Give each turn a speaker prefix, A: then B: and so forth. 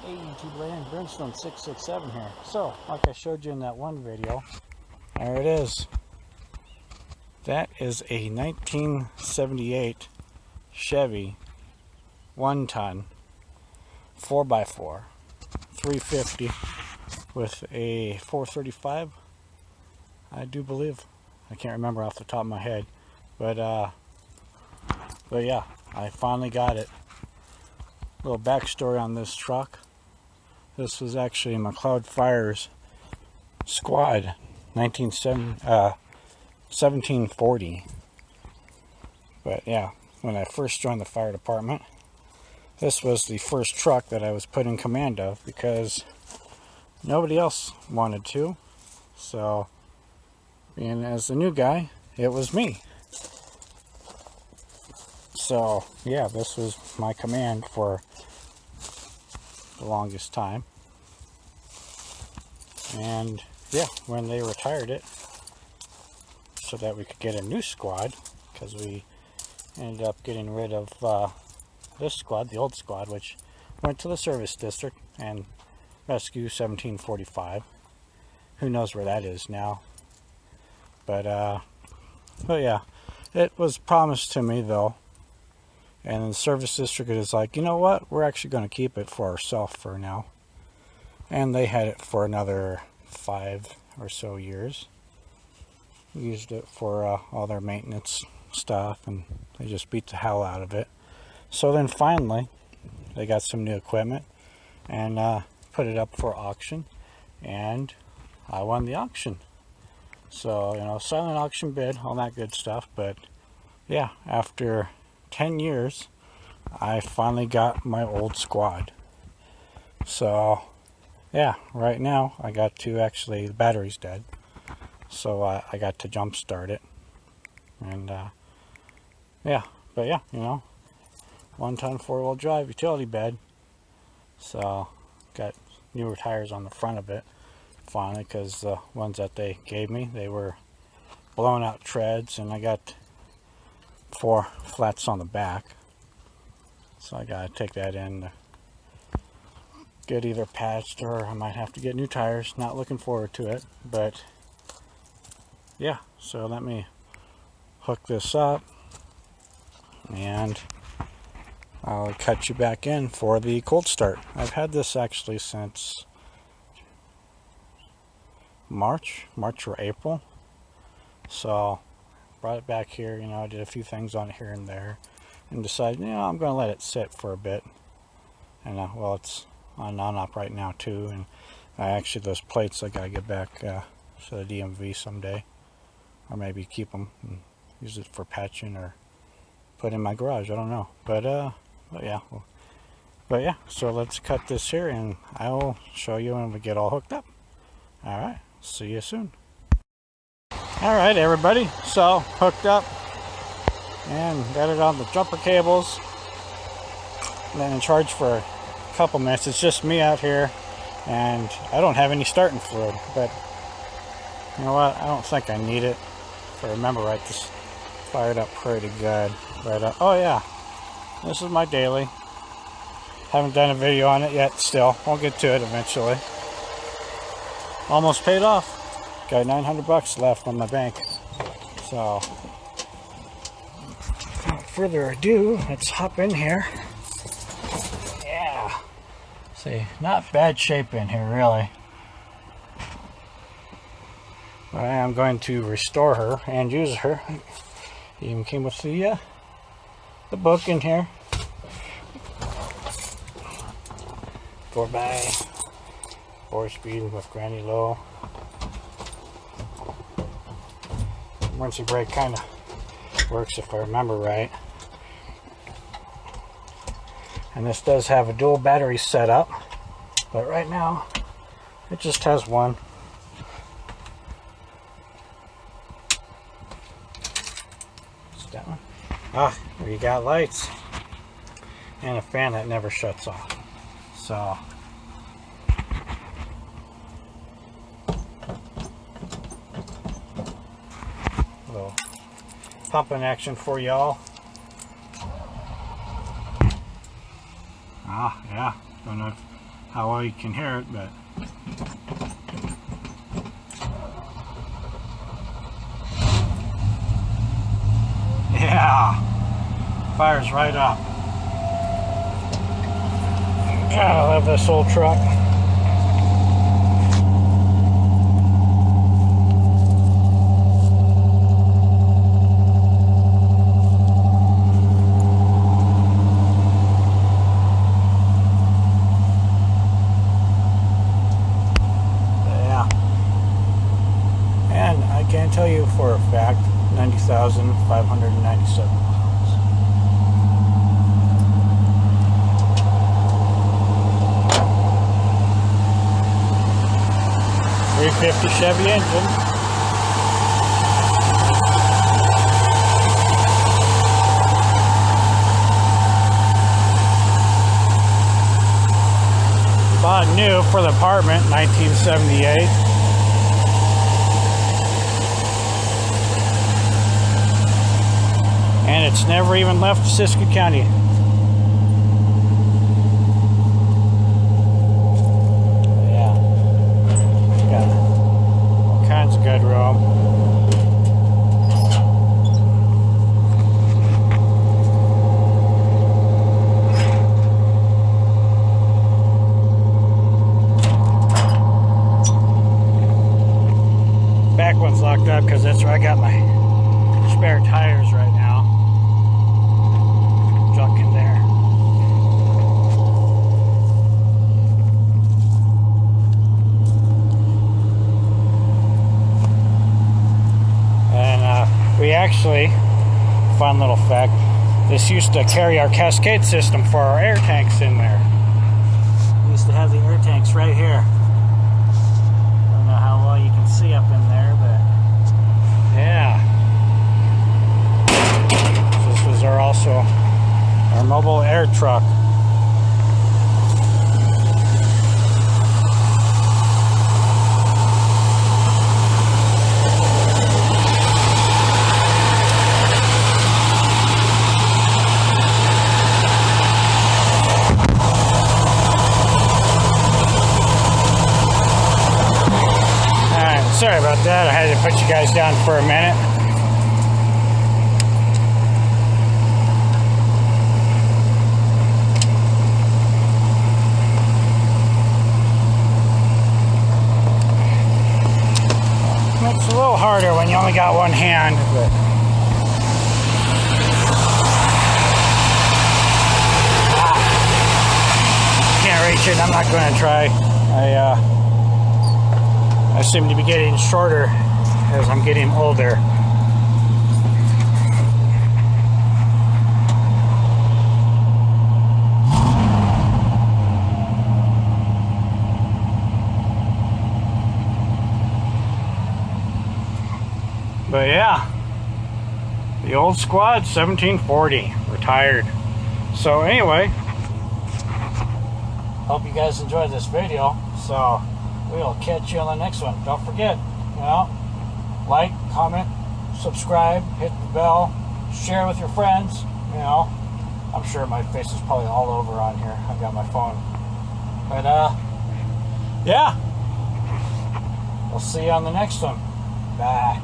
A: Hey YouTube land, Brimstone 667 here. So, like I showed you in that one video, there it is. That is a 1978 Chevy 1-ton 4x4 350 with a 435, I do believe. I can't remember off the top of my head, but yeah, I finally got it. Little backstory on this truck. This was actually McLeod Fire's squad, 1740. But yeah, when I first joined the fire department, this was the first truck that I was put in command of because nobody else wanted to. So, being as the new guy, it was me. So yeah, this was my command for the longest time. And yeah, when they retired it so that we could get a new squad, because we ended up getting rid of this squad, the old squad, which went to the service district and rescue 1745. Who knows where that is now. But yeah, it was promised to me though. And the service district is like, you know what? We're actually going to keep it for ourselves for now. And they had it for another 5 or so years. Used it for all their maintenance stuff, and they just beat the hell out of it. So then finally, they got some new equipment and put it up for auction, and I won the auction. So, you know, silent auction bid, all that good stuff. But yeah, after 10 years, I finally got my old squad. So yeah, right now I got to actually, the battery's dead, so I got to jump start it. And yeah, but yeah, you know, 1-ton 4-wheel drive utility bed. So got newer tires on the front of it finally, because the ones that they gave me, they were blown out treads, and I got 4 flats on the back, so I gotta take that in to get either patched, or I might have to get new tires. Not looking forward to it, but yeah, so let me hook this up and I'll cut you back in for the cold start. I've had this actually since March or April, so brought it back here, you know, did a few things on it here and there, and decided, you know, I'm going to let it sit for a bit. And well, it's on non-op right now too, and actually those plates I gotta get back to the DMV someday, or maybe keep them and use it for patching or put in my garage, I don't know. But yeah, so let's cut this here and I will show you when we get all hooked up. Alright, see you soon. Alright everybody, so hooked up and got it on the jumper cables, and then in charge for a couple minutes. It's just me out here and I don't have any starting fluid, but you know what, I don't think I need it. If I remember right, this fired up pretty good. But oh yeah, this is my daily. Haven't done a video on it yet, still I'll get to it eventually. Almost paid off. Got 900 bucks left on my bank. So without further ado, let's hop in here. Yeah. See, not bad shape in here really. But I am going to restore her and use her. Even came with the book in here. 4x 4-speed with granny low. Emergency brake kind of works if I remember right. And this does have a dual battery setup, but right now it just has one. It's that one. Ah, we got lights and a fan that never shuts off. So little pumping action for y'all. Ah, yeah, gonna how well you can hear it, but yeah, fires right up. God, I love this old truck. I can tell you for a fact, 90,597 miles. .350 Chevy engine. Bought new for the apartment, 1978. And it's never even left Siskiyou County. Yeah. Got all kinds of good room. Back one's locked up because that's where I got my spare tires right now. Junk in there. And we actually, fun little fact, this used to carry our cascade system for our air tanks in there. We used to have the air tanks right here. I don't know how well you can see up in there, but yeah. So this was also our mobile air truck. Alright, sorry about that. I had to put you guys down for a minute. It's a little harder when you only got one hand, but can't reach it. I'm not going to try. I seem to be getting shorter as I'm getting older. But yeah, the old squad, 1740, retired. So anyway, hope you guys enjoyed this video. So we'll catch you on the next one. Don't forget, like, comment, subscribe, hit the bell, share with your friends. I'm sure my face is probably all over on here. I've got my phone. But yeah, we'll see you on the next one. Bye.